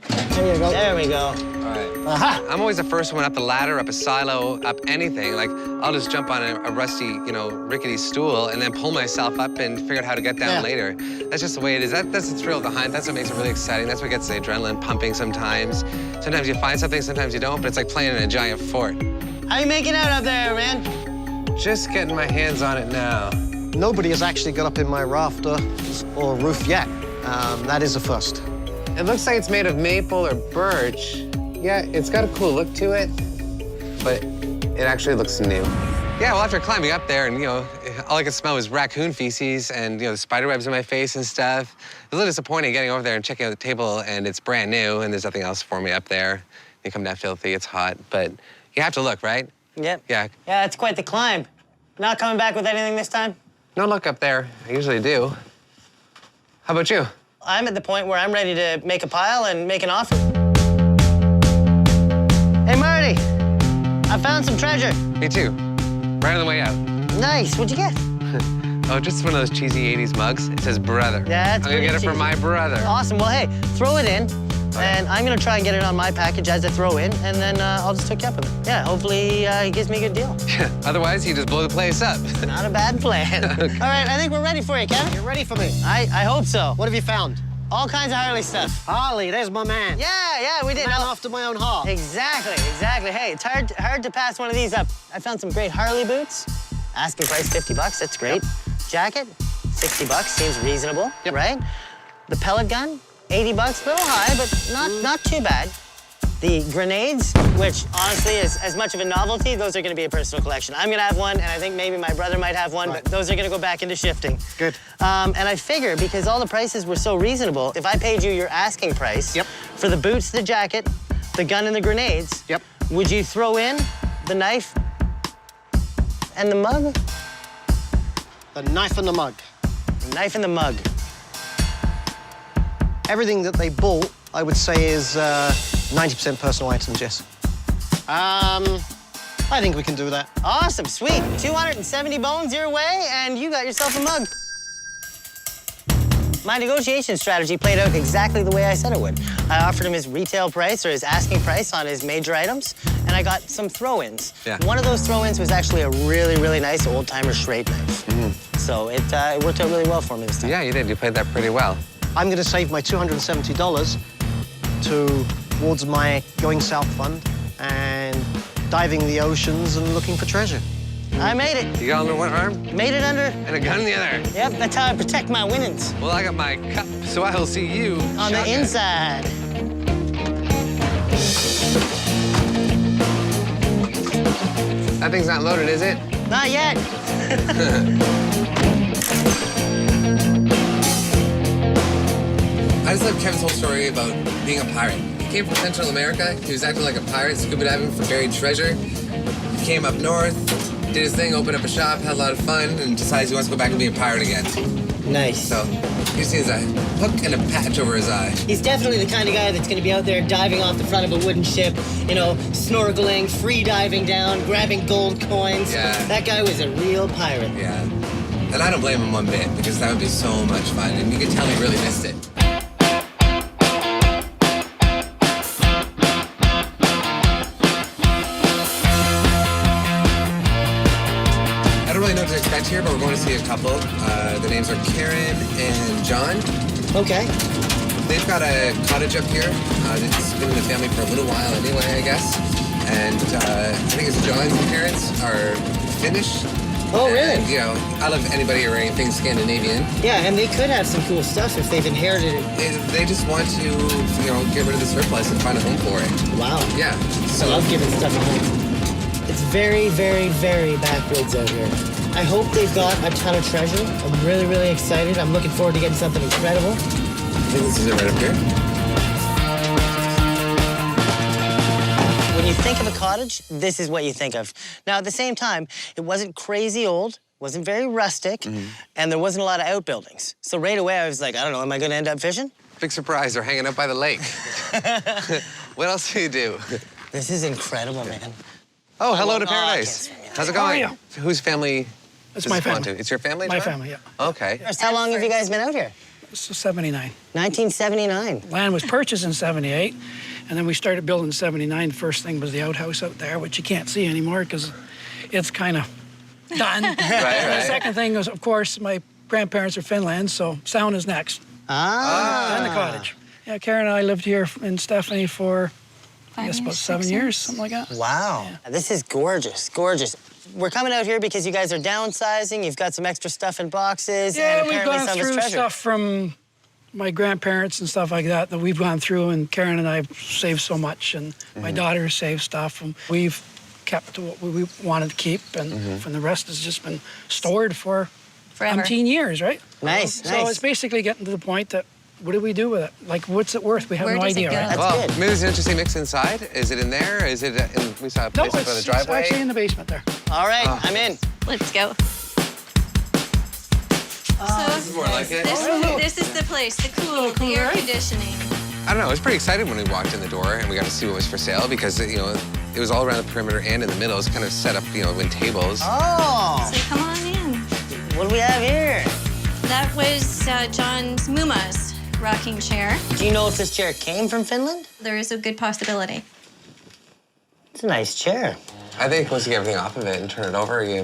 Speaker 2: There you go. There we go.
Speaker 1: All right.
Speaker 2: Aha!
Speaker 1: I'm always the first one up the ladder, up a silo, up anything. Like, I'll just jump on a rusty, you know, rickety stool and then pull myself up and figure out how to get down later. That's just the way it is. That's the thrill of the hunt. That's what makes it really exciting. That's what gets the adrenaline pumping sometimes. Sometimes you find something, sometimes you don't, but it's like playing in a giant fort.
Speaker 2: How you making out up there, man?
Speaker 1: Just getting my hands on it now.
Speaker 4: Nobody has actually got up in my rafter or roof yet. That is a first.
Speaker 1: It looks like it's made of maple or birch. Yeah, it's got a cool look to it, but it actually looks new. Yeah, well, after climbing up there and, all I could smell was raccoon feces and, the spider webs in my face and stuff. It was a little disappointing getting over there and checking out the table and it's brand new and there's nothing else for me up there. You come down filthy, it's hot, but you have to look, right?
Speaker 2: Yep.
Speaker 1: Yeah.
Speaker 2: Yeah, it's quite the climb. Not coming back with anything this time?
Speaker 1: No luck up there. I usually do. How about you?
Speaker 2: I'm at the point where I'm ready to make a pile and make an offer. Hey, Marty. I found some treasure.
Speaker 1: Me too. Right on the way out.
Speaker 2: Nice. What'd you get?
Speaker 1: Oh, just one of those cheesy 80s mugs. It says brother.
Speaker 2: Yeah, it's
Speaker 1: I'm gonna get it
Speaker 2: pretty
Speaker 1: for my brother.
Speaker 2: Awesome. Well, hey, throw it in. And I'm gonna try and get it on my package as I throw in, and then I'll just hook you up with it. Yeah, hopefully he gives me a good deal.
Speaker 1: Yeah, otherwise you just blow the place up.
Speaker 2: Not a bad plan.
Speaker 1: Okay.
Speaker 2: All right, I think we're ready for you, Kevin.
Speaker 4: You're ready for me?
Speaker 2: I hope so.
Speaker 4: What have you found?
Speaker 2: All kinds of Harley stuff.
Speaker 4: Harley, there's my man.
Speaker 2: Yeah, we did.
Speaker 4: Man after my own heart.
Speaker 2: Exactly. Hey, it's hard to pass one of these up. I found some great Harley boots. Asking price $50, that's great.
Speaker 4: Yep.
Speaker 2: Jacket, $60, seems reasonable,
Speaker 4: Yep.
Speaker 2: right? The pellet gun, $80, a little high, but not too bad. The grenades, which honestly is as much of a novelty, those are gonna be a personal collection. I'm gonna have one, and I think maybe my brother might have one,
Speaker 4: Right.
Speaker 2: but those are gonna go back into shifting.
Speaker 4: Good.
Speaker 2: And I figure, because all the prices were so reasonable, if I paid you your asking price
Speaker 4: Yep.
Speaker 2: for the boots, the jacket, the gun, and the grenades,
Speaker 4: Yep.
Speaker 2: would you throw in the knife and the mug?
Speaker 4: The knife and the mug.
Speaker 2: The knife and the mug.
Speaker 4: Everything that they bought, I would say, is 90% personal items, yes. I think we can do that.
Speaker 2: Awesome, sweet. 270 bones your way, and you got yourself a mug. My negotiation strategy played out exactly the way I said it would. I offered him his retail price or his asking price on his major items, and I got some throw-ins.
Speaker 1: Yeah.
Speaker 2: One of those throw-ins was actually a really, really nice old-timer Schrade knife. So it worked out really well for me this time.
Speaker 1: Yeah, you did. You played that pretty well.
Speaker 4: I'm going to save my $270 towards my Going South fund and diving the oceans and looking for treasure.
Speaker 2: I made it.
Speaker 1: You got under one arm
Speaker 2: Made it under.
Speaker 1: and a gun in the other.
Speaker 2: Yep, that's how I protect my winnings.
Speaker 1: Well, I got my cup, so I'll see you
Speaker 2: On the
Speaker 1: shotgun.
Speaker 2: inside.
Speaker 1: That thing's not loaded, is it?
Speaker 2: Not yet.
Speaker 1: I just love Kevin's whole story about being a pirate. He came from Central America. He was acting like a pirate, scuba diving for buried treasure. He came up north, did his thing, opened up a shop, had a lot of fun, and decides he wants to go back and be a pirate again.
Speaker 2: Nice.
Speaker 1: So he just needs a hook and a patch over his eye.
Speaker 2: He's definitely the kind of guy that's going to be out there diving off the front of a wooden ship, snorkeling, free diving down, grabbing gold coins.
Speaker 1: Yeah.
Speaker 2: That guy was a real pirate.
Speaker 1: Yeah. And I don't blame him one bit, because that would be so much fun, and you can tell he really missed it. I don't really know what to expect here, but we're going to see a couple. The names are Karen and John.
Speaker 2: Okay.
Speaker 1: They've got a cottage up here. It's been in the family for a little while anyway, I guess. And I think it's John's parents are Finnish.
Speaker 2: Oh, really?
Speaker 1: And, I love anybody or anything Scandinavian.
Speaker 2: Yeah, and they could have some cool stuff if they've inherited it.
Speaker 1: They just want to, get rid of the surplus and find a home for it.
Speaker 2: Wow.
Speaker 1: Yeah.
Speaker 2: I love giving stuff a home. It's very, very, very backwoods out here. I hope they've got a ton of treasure. I'm really, really excited. I'm looking forward to getting something incredible.
Speaker 1: I think this is it right up here.
Speaker 2: When you think of a cottage, this is what you think of. Now, at the same time, it wasn't crazy old, wasn't very rustic, and there wasn't a lot of outbuildings. So right away, I was like, I don't know, am I going to end up fishing?
Speaker 1: Big surprise, they're hanging up by the lake. What else do you do?
Speaker 2: This is incredible, man.
Speaker 1: Oh, hello to
Speaker 2: Oh,
Speaker 1: Paradise.
Speaker 2: I can't
Speaker 1: How's it going?
Speaker 5: How are you?
Speaker 1: Whose family
Speaker 5: It's
Speaker 1: does
Speaker 5: my
Speaker 1: this belong
Speaker 5: family.
Speaker 1: to? It's your family,
Speaker 5: My
Speaker 1: John?
Speaker 5: family, yeah.
Speaker 1: Okay.
Speaker 2: How long have you guys been out here?
Speaker 5: This is 79.
Speaker 2: 1979.
Speaker 5: Land was purchased in 78, and then we started building in 79. The first thing was the outhouse out there, which you can't see anymore because it's kind of done.
Speaker 1: Right.
Speaker 5: The second thing was, of course, my grandparents are Finland, so sound is next. And the cottage. Yeah, Karen and I lived here in Stephanie for, I guess, about 7 years, something like that.
Speaker 2: Wow. This is gorgeous, gorgeous. We're coming out here because you guys are downsizing. You've got some extra stuff in boxes,
Speaker 5: Yeah,
Speaker 2: and
Speaker 5: we've
Speaker 2: apparently
Speaker 5: gone
Speaker 2: some is
Speaker 5: through
Speaker 2: treasure.
Speaker 5: stuff from my grandparents and stuff like that we've gone through, and Karen and I have saved so much, and my daughter saved stuff, and we've kept what we wanted to keep, and from the rest has just been stored for
Speaker 6: Forever.
Speaker 5: 17 years, right?
Speaker 2: Nice,
Speaker 5: So it's basically getting to the point that, what do we do with it? Like, what's it worth? We have
Speaker 6: Where
Speaker 5: no
Speaker 6: does it
Speaker 5: idea,
Speaker 6: go?
Speaker 5: right?
Speaker 2: That's
Speaker 1: Well,
Speaker 2: good.
Speaker 1: maybe there's an interesting mix inside. Is it in there? Is it we saw a
Speaker 5: No,
Speaker 1: place for the
Speaker 5: it's
Speaker 1: driveway?
Speaker 5: actually in the basement there.
Speaker 2: All right, I'm in.
Speaker 6: Let's go.
Speaker 1: This is more like it.
Speaker 6: This is the place, the cool, the air
Speaker 5: right?
Speaker 6: conditioning.
Speaker 1: I don't know. It was pretty exciting when we walked in the door and we got to see what was for sale because, you know, it was all around the perimeter and in the middle. It was kind of set up, you know, in tables.
Speaker 2: Oh,
Speaker 6: So come on in.
Speaker 2: what do we have here?
Speaker 6: That was John's Muma's rocking chair.
Speaker 2: Do you know if this chair came from Finland?
Speaker 6: There is a good possibility.
Speaker 2: It's a nice chair.
Speaker 1: I think once you get everything off of it and turn it over, you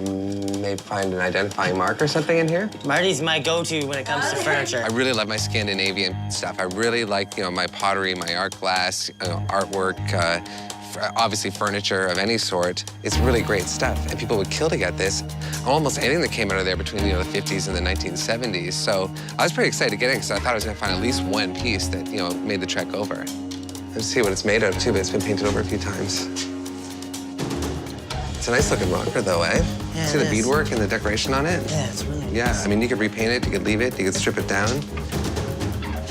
Speaker 1: may find an identifying mark or something in here.
Speaker 2: Marty's my go-to when it comes to furniture.
Speaker 1: I really love my Scandinavian stuff. I really like, you know, my pottery, my art glass, artwork, obviously furniture of any sort. It's really great stuff, and people would kill to get this. Almost anything that came out of there between, you know, the 50s and the 1970s. So I was pretty excited to get in because I thought I was going to find at least one piece that, you know, made the trek over. Let's see what it's made out of, too, but it's been painted over a few times. It's a nice looking rocker, though, eh?
Speaker 2: Yeah,
Speaker 1: see
Speaker 2: it
Speaker 1: the
Speaker 2: is.
Speaker 1: beadwork and the decoration on it?
Speaker 2: Yeah, it's really
Speaker 1: Yeah,
Speaker 2: nice.
Speaker 1: I mean, you could repaint it, you could leave it, you could strip it down.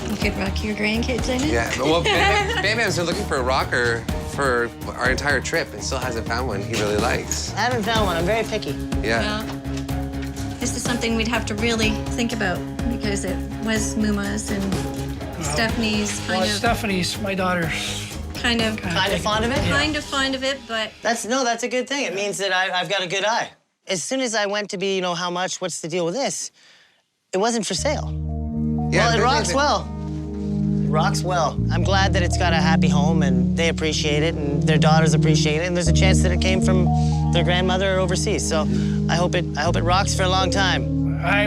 Speaker 6: You could rock your grandkids in it.
Speaker 1: Yeah, well, Bam Bam's been looking for a rocker for our entire trip and still hasn't found one he really likes.
Speaker 2: I haven't found one. I'm very picky.
Speaker 1: Yeah.
Speaker 6: Well, this is something we'd have to really think about because it was Muma's and Stephanie's
Speaker 5: Well,
Speaker 6: kind of
Speaker 5: Stephanie's, my daughter,
Speaker 2: Kind of fond of it?
Speaker 6: kind of fond of it, but
Speaker 2: That's a good thing. It means that I've got a good eye. As soon as I went to be, you know, how much, what's the deal with this? It wasn't for sale.
Speaker 1: Yeah,
Speaker 2: Well, it
Speaker 1: they-
Speaker 2: rocks
Speaker 1: they-
Speaker 2: well. It rocks well. I'm glad that it's got a happy home and they appreciate it and their daughters appreciate it and there's a chance that it came from their grandmother overseas. So I hope it rocks for a long time.
Speaker 5: I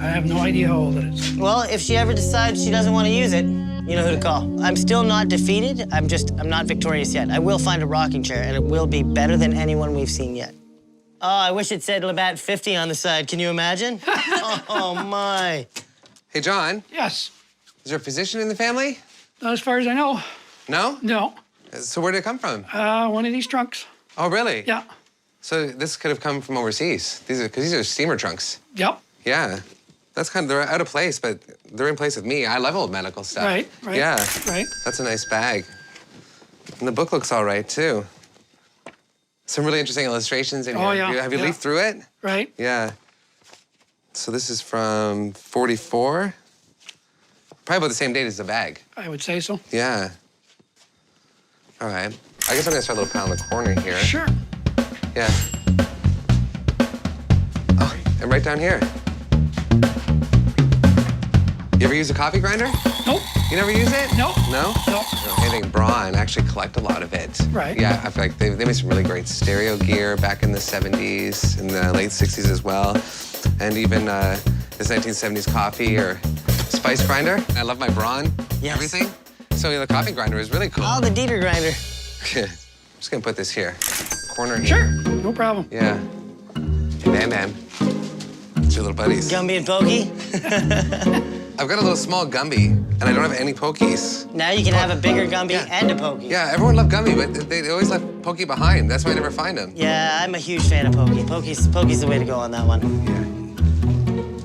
Speaker 5: have no idea how old it is.
Speaker 2: Well, if she ever decides she doesn't want to use it, you know who to call. I'm still not defeated. I'm not victorious yet. I will find a rocking chair and it will be better than anyone we've seen yet. Oh, I wish it said Labatt 50 on the side. Can you imagine? Oh, my.
Speaker 1: Hey, John,
Speaker 5: Yes.
Speaker 1: is there a physician in the family?
Speaker 5: Not as far as I know.
Speaker 1: No?
Speaker 5: No.
Speaker 1: So where did it come from?
Speaker 5: One of these trunks.
Speaker 1: Oh, really?
Speaker 5: Yeah.
Speaker 1: So this could have come from overseas. Because these are steamer trunks.
Speaker 5: Yep.
Speaker 1: Yeah. That's they're out of place, but they're in place with me. I love old medical stuff.
Speaker 5: Right.
Speaker 1: Yeah.
Speaker 5: Right.
Speaker 1: That's a nice bag. And the book looks all right, too. Some really interesting illustrations in here.
Speaker 5: Oh, yeah,
Speaker 1: Have you
Speaker 5: yeah.
Speaker 1: leafed through it?
Speaker 5: Right.
Speaker 1: Yeah. So this is from 44. Probably about the same date as the bag.
Speaker 5: I would say so.
Speaker 1: Yeah. All right. I guess I'm gonna start a little pile in the corner here.
Speaker 5: Sure.
Speaker 1: Yeah. Oh, and right down here. You ever use a coffee grinder?
Speaker 5: Nope.
Speaker 1: You never use it?
Speaker 5: Nope.
Speaker 1: No?
Speaker 5: Nope.
Speaker 1: No, anything Braun actually collect a lot of it.
Speaker 5: Right.
Speaker 1: Yeah, I feel like they made some really great stereo gear back in the 70s, in the late 60s as well. And even this 1970s coffee or spice grinder. I love my Braun,
Speaker 2: Yes.
Speaker 1: everything. So the coffee grinder is really cool.
Speaker 2: Oh, the Dieter grinder.
Speaker 1: I'm just gonna put this here. Corner here.
Speaker 5: Sure. No problem.
Speaker 1: Yeah. Hey, Bam Bam. It's your little buddies.
Speaker 2: Gumby and Pokey.
Speaker 1: I've got a little small Gumby, and I don't have any Pokies.
Speaker 2: Now you can have a bigger Gumby
Speaker 1: Yeah.
Speaker 2: and a Pokey.
Speaker 1: Yeah, everyone loved Gumby, but they always left Pokey behind. That's why I never find them.
Speaker 2: Yeah, I'm a huge fan of Pokey. Pokey's the way to go on that one.
Speaker 1: Yeah.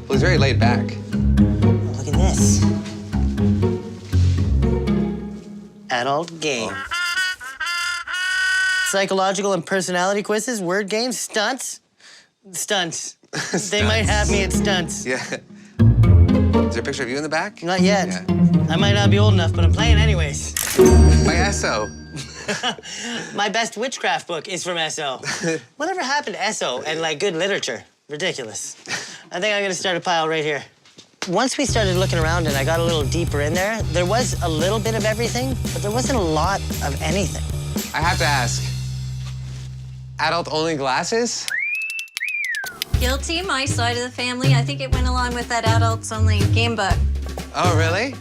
Speaker 1: Well, he's very laid back.
Speaker 2: Look at this. Adult game. Psychological and personality quizzes, word games, stunts. Stunts. They might have me at stunts.
Speaker 1: Yeah. Is there a picture of you in the back?
Speaker 2: Not yet.
Speaker 1: Yeah.
Speaker 2: I might not be old enough, but I'm playing anyways.
Speaker 1: By Esso.
Speaker 2: My best witchcraft book is from SO. Whatever happened to SO and like good literature? Ridiculous. I think I'm gonna start a pile right here. Once we started looking around and I got a little deeper in there was a little bit of everything, but there wasn't a lot of anything.
Speaker 1: I have to ask, adult-only glasses?
Speaker 6: guilty, my side of the family. I think it went along with that adults-only game book.
Speaker 1: Oh, really?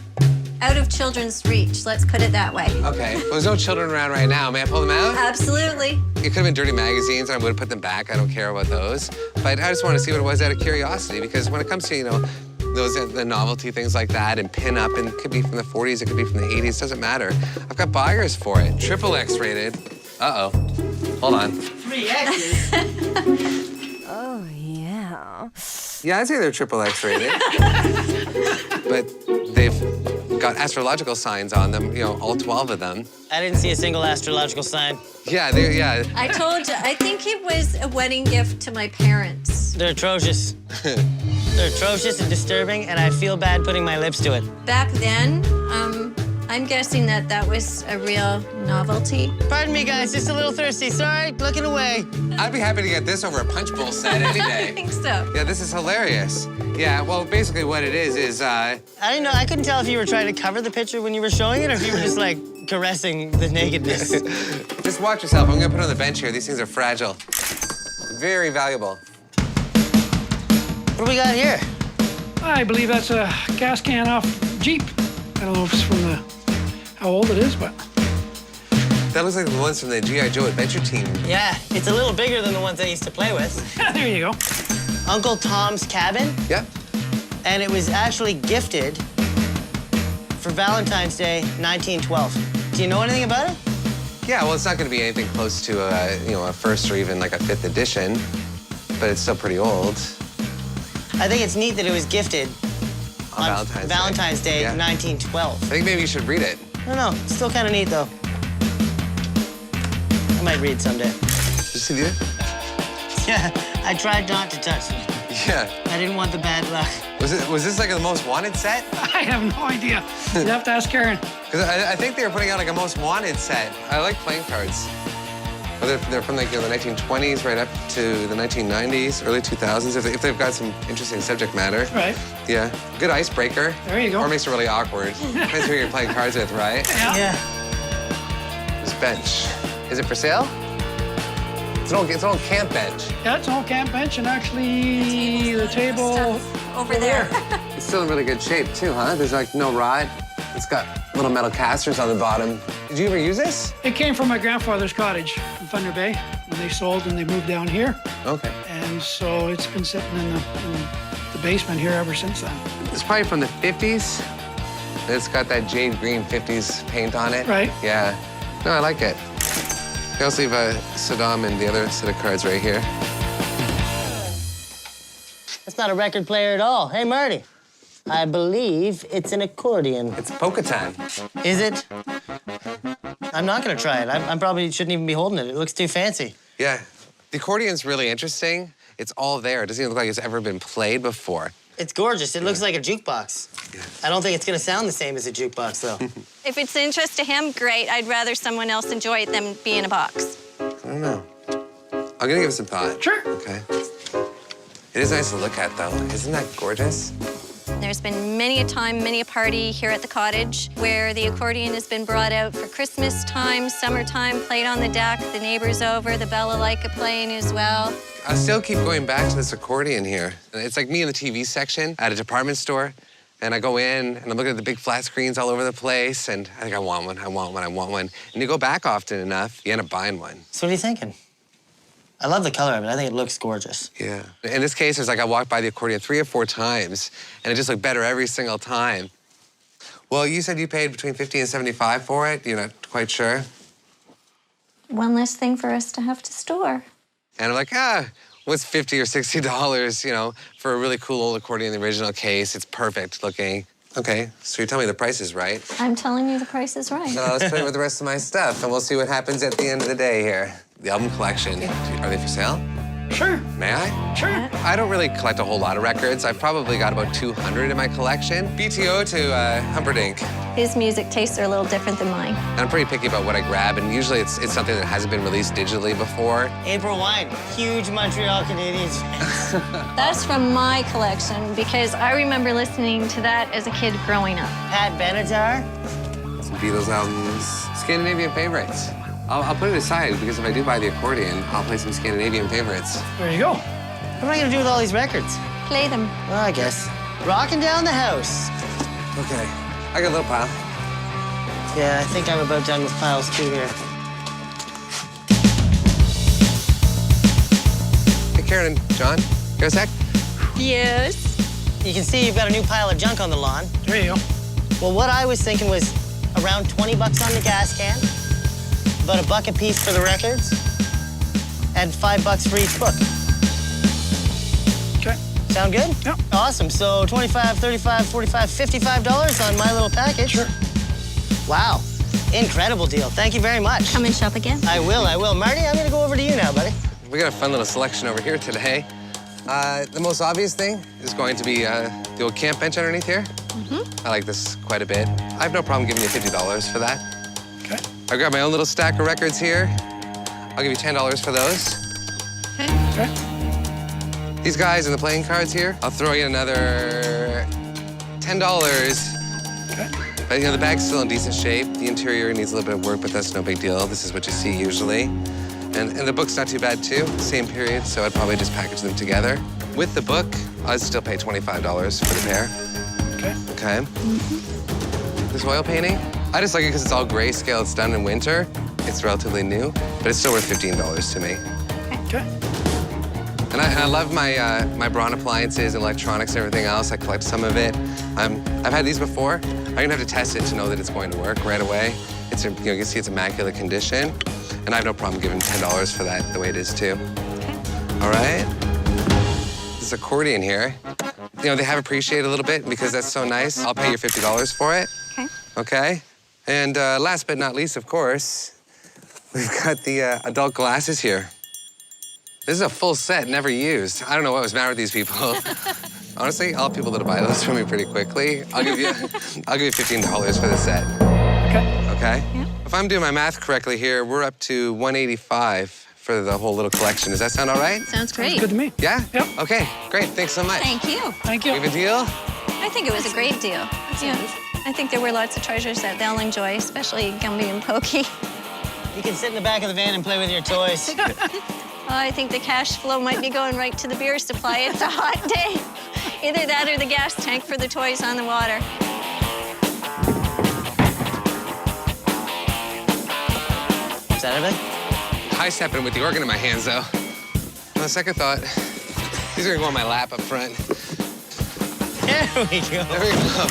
Speaker 6: Out of children's reach, let's put it that way.
Speaker 1: Okay. Well, there's no children around right now. May I pull them out?
Speaker 6: Absolutely.
Speaker 1: It could have been dirty magazines, and I would have put them back. I don't care about those. But I just want to see what it was out of curiosity, because when it comes to, those the novelty things like that, and pin up, and it could be from the 40s, it could be from the 80s, doesn't matter. I've got buyers for it. Triple X rated. Uh-oh. Hold on.
Speaker 2: 3X's?
Speaker 7: Oh, yeah.
Speaker 1: Yeah, I'd say they're triple X rated. But they've got astrological signs on them, you know, all 12 of them.
Speaker 2: I didn't see a single astrological sign.
Speaker 1: Yeah, yeah.
Speaker 6: I told you, I think it was a wedding gift to my parents.
Speaker 2: They're atrocious. They're atrocious and disturbing, and I feel bad putting my lips to it.
Speaker 6: Back then, I'm guessing that that was a real novelty.
Speaker 2: Pardon me, guys, just a little thirsty. Sorry, looking away.
Speaker 1: I'd be happy to get this over a punch bowl set any day.
Speaker 6: I think so.
Speaker 1: Yeah, this is hilarious. Yeah, well, basically what it is,
Speaker 2: I didn't know, I couldn't tell if you were trying to cover the picture when you were showing it or if you were just, like, caressing the nakedness.
Speaker 1: just watch yourself. I'm gonna put it on the bench here. These things are fragile. Very valuable.
Speaker 2: What do we got here?
Speaker 5: I believe that's a gas can off Jeep. I don't know if it's from how old it is, but.
Speaker 1: That looks like the ones from the G.I. Joe Adventure Team.
Speaker 2: Yeah, it's a little bigger than the ones I used to play with.
Speaker 5: There you go.
Speaker 2: Uncle Tom's Cabin,
Speaker 1: Yep.
Speaker 2: and it was actually gifted for Valentine's Day, 1912. Do you know anything about it?
Speaker 1: Yeah, well, it's not gonna be anything close to a first or even like a 5th edition, but it's still pretty old.
Speaker 2: I think it's neat that it was gifted on
Speaker 1: Valentine's
Speaker 2: Day,
Speaker 1: Yeah.
Speaker 2: 1912.
Speaker 1: I think maybe you should read it.
Speaker 2: I don't know, it's still kind of neat, though. I might read someday.
Speaker 1: Did you see it?
Speaker 2: Yeah, I tried not to touch it.
Speaker 1: Yeah.
Speaker 2: I didn't want the bad luck.
Speaker 1: Was this like a most wanted set?
Speaker 5: I have no idea. You'd have to ask Karen.
Speaker 1: Because I think they were putting out like a most wanted set. I like playing cards. Well, they're from like the 1920s right up to the 1990s, early 2000s, if they've got some interesting subject matter.
Speaker 5: Right.
Speaker 1: Yeah, good icebreaker.
Speaker 5: There you go.
Speaker 1: Or makes it really awkward. Depends who you're playing cards with, right?
Speaker 5: Yeah.
Speaker 1: This bench. Is it for sale? It's an old camp bench.
Speaker 5: Yeah, it's an old camp bench, and actually the table
Speaker 6: Stuff over there.
Speaker 1: It's still in really good shape too, huh? There's like no rod. It's got little metal casters on the bottom. Did you ever use this?
Speaker 5: It came from my grandfather's cottage in Thunder Bay when they sold and they moved down here.
Speaker 1: Okay.
Speaker 5: And so it's been sitting in the basement here ever since then.
Speaker 1: It's probably from the 50s. It's got that jade green 50s paint on it.
Speaker 5: Right.
Speaker 1: Yeah. No, I like it. You also leave Saddam and the other set of cards right here.
Speaker 2: That's not a record player at all. Hey, Marty. I believe it's an accordion.
Speaker 1: It's polka time.
Speaker 2: Is it? I'm not gonna try it. I probably shouldn't even be holding it. It looks too fancy.
Speaker 1: Yeah. The accordion's really interesting. It's all there. It doesn't even look like it's ever been played before.
Speaker 2: It's gorgeous. It looks like a jukebox.
Speaker 1: Yeah.
Speaker 2: I don't think it's gonna sound the same as a jukebox, though.
Speaker 6: If it's of interest to him, great. I'd rather someone else enjoy it than be in a box.
Speaker 1: I don't know. I'm gonna give it some thought.
Speaker 5: Sure.
Speaker 1: Okay. It is nice to look at, though. Isn't that gorgeous?
Speaker 6: There's been many a time, many a party here at the cottage where the accordion has been brought out for Christmas time, summertime, played on the deck, the neighbors over, the balalaika playing as well.
Speaker 1: I still keep going back to this accordion here. It's like me in the TV section at a department store, and I go in, and I'm looking at the big flat screens all over the place, and I think I want one, I want one, I want one. And you go back often enough, you end up buying one.
Speaker 2: So what are you thinking? I love the color of it. I think it looks gorgeous.
Speaker 1: Yeah. In this case, it's like I walked by the accordion 3 or 4 times, and it just looked better every single time. Well, you said you paid between $50 and $75 for it. You're not quite sure?
Speaker 6: One less thing for us to have to store.
Speaker 1: And I'm like, what's $50 or $60, you know, for a really cool old accordion in the original case? It's perfect looking. Okay, so you're telling me the price is right.
Speaker 6: I'm telling you the price is right.
Speaker 1: Now let's play with the rest of my stuff, and we'll see what happens at the end of the day here. The album collection, are they for sale?
Speaker 5: Sure.
Speaker 1: May I?
Speaker 5: Sure.
Speaker 1: I don't really collect a whole lot of records. I've probably got about 200 in my collection. BTO to Humperdinck.
Speaker 6: His music tastes are a little different than mine.
Speaker 1: And I'm pretty picky about what I grab, and usually it's something that hasn't been released digitally before.
Speaker 2: April Wine, huge Montreal Canadiens fan.
Speaker 6: That's from my collection because I remember listening to that as a kid growing up.
Speaker 2: Pat Benatar.
Speaker 1: Some Beatles albums. Scandinavian favorites. I'll put it aside because if I do buy the accordion, I'll play some Scandinavian favorites.
Speaker 5: There you go.
Speaker 2: What am I gonna do with all these records?
Speaker 6: Play them.
Speaker 2: Well, I guess. Rocking down the house.
Speaker 1: Okay, I got a little pile.
Speaker 2: Yeah, I think I'm about done with piles too here.
Speaker 1: Hey, Karen and John, got a sec?
Speaker 6: Yes.
Speaker 2: You can see you've got a new pile of junk on the lawn.
Speaker 5: There you go.
Speaker 2: Well, what I was thinking was around 20 bucks on the gas can, about $1 a piece for the records, and $5 for each book.
Speaker 5: Okay.
Speaker 2: Sound good?
Speaker 5: Yep.
Speaker 2: Awesome. So $25, $35, $45, $55 on my little package.
Speaker 5: Sure.
Speaker 2: Wow. Incredible deal. Thank you very much.
Speaker 6: Come and shop again.
Speaker 2: I will. Marty, I'm gonna go over to you now, buddy.
Speaker 1: We got a fun little selection over here today. The most obvious thing is going to be the old camp bench underneath here. I like this quite a bit. I have no problem giving you $50 for that.
Speaker 5: Okay.
Speaker 1: I got my own little stack of records here. I'll give you $10 for those.
Speaker 5: Okay.
Speaker 1: These guys and the playing cards here, I'll throw you another $10.
Speaker 5: Okay.
Speaker 1: But, you know, the bag's still in decent shape. The interior needs a little bit of work, but that's no big deal. This is what you see usually. And the book's not too bad, too. Same period, so I'd probably just package them together. With the book, I'd still pay $25 for the pair.
Speaker 5: Okay.
Speaker 1: Okay. This oil painting, I just like it because it's all grayscale. It's done in winter. It's relatively new, but it's still worth $15 to me.
Speaker 5: Okay.
Speaker 1: And I love my Braun appliances and electronics and everything else. I collect some of it. I've had these before. I'm gonna have to test it to know that it's going to work right away. It's, you know, you can see it's immaculate condition, and I have no problem giving $10 for that the way it is too. All right. This accordion here, you know, they have appreciated a little bit because that's so nice. I'll pay you $50 for it.
Speaker 6: Okay.
Speaker 1: Okay. And last but not least, of course, we've got the adult glasses here. This is a full set, never used. I don't know what was the matter with these people. Honestly, I'll have people that'll buy those from me pretty quickly. I'll give you $15 for the set.
Speaker 5: Okay.
Speaker 1: Okay?
Speaker 6: Yeah.
Speaker 1: If I'm doing my math correctly here, we're up to $185 for the whole little collection. Does that sound all right?
Speaker 6: Sounds great.
Speaker 5: Good to me.
Speaker 1: Yeah?
Speaker 5: Yep.
Speaker 1: Okay, great. Thanks so much.
Speaker 6: Thank you.
Speaker 5: Thank you.
Speaker 1: We have a deal?
Speaker 6: I think it was a great deal. Yeah. I think there were lots of treasures that they'll enjoy, especially Gumby and Pokey.
Speaker 2: You can sit in the back of the van and play with your toys.
Speaker 6: I think the cash flow might be going right to the beer supply. It's a hot day. Either that or the gas tank for the toys on the water.
Speaker 2: Is that everything?
Speaker 1: High stepping with the organ in my hands, though. On the second thought, these are gonna go on my lap up front.
Speaker 2: There we go.
Speaker 1: There we go.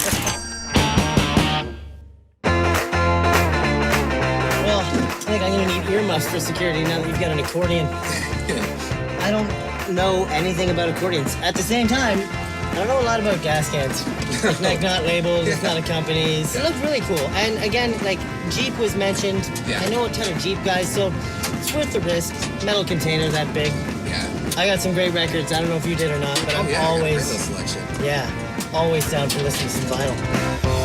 Speaker 2: Well, I think I'm gonna need earmuffs for security now that you've got an accordion. I don't know anything about accordions. At the same time, I don't know a lot about gas cans. Like not labels, it's not a company's. It looked really cool. And again, like Jeep was mentioned.
Speaker 1: Yeah.
Speaker 2: I know a ton of Jeep guys, so it's worth the risk. Metal container that big.
Speaker 1: Yeah.
Speaker 2: I got some great records. I don't know if you did or not, but I'm always,
Speaker 1: selection.
Speaker 2: always down for listening to some vinyl.